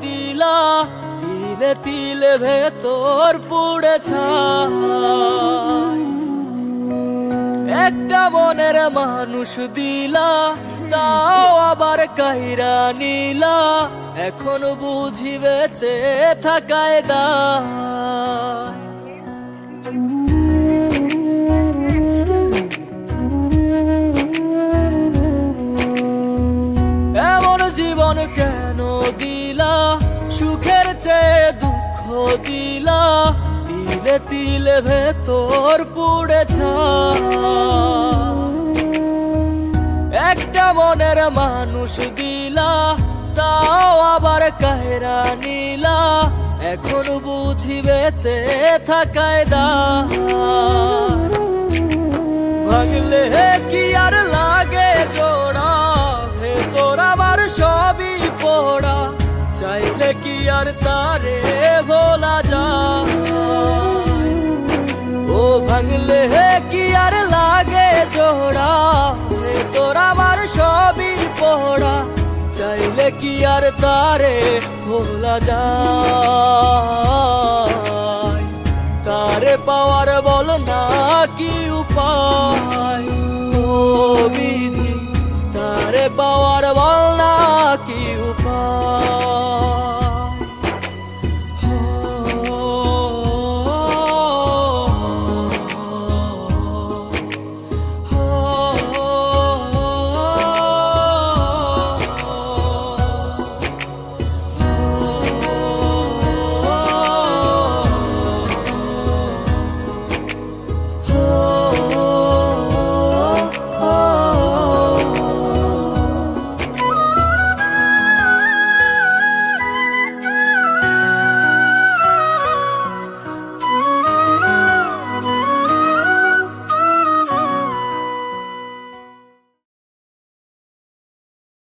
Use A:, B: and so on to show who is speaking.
A: দিলা, তিলে তিলে ভেতর পুড়ে ছাই। একটা মনের মানুষ দিলা, তাও আবার কাইরা নিলা, এখন বুঝি বেঁচে থাকায় দায়। এমন জীবন কেন দিলা, সুখের চেয়ে দুঃখ দিলা, তিলে তিলে ভেতর পুড়ে ছাই। একটা মনের মানুষ দিলা, তাও আবার কাহেরা নিলা, এখন বুঝি বেঁচে থাকায় দায়। ভাঙলে কি আর লাগে জোড়া, ভেতর আমার সবই পোড়া, চাইলে কি আর তারে ভোলা যায়। ও ভাঙলে কি আর লাগে জোড়া, ভেতর আমার সবই পোড়া, চাইলে কি আর তারে ভোলা যায়। তারে পাওয়ার বল না কি উপায়, ও বিধি তারে পাওয়া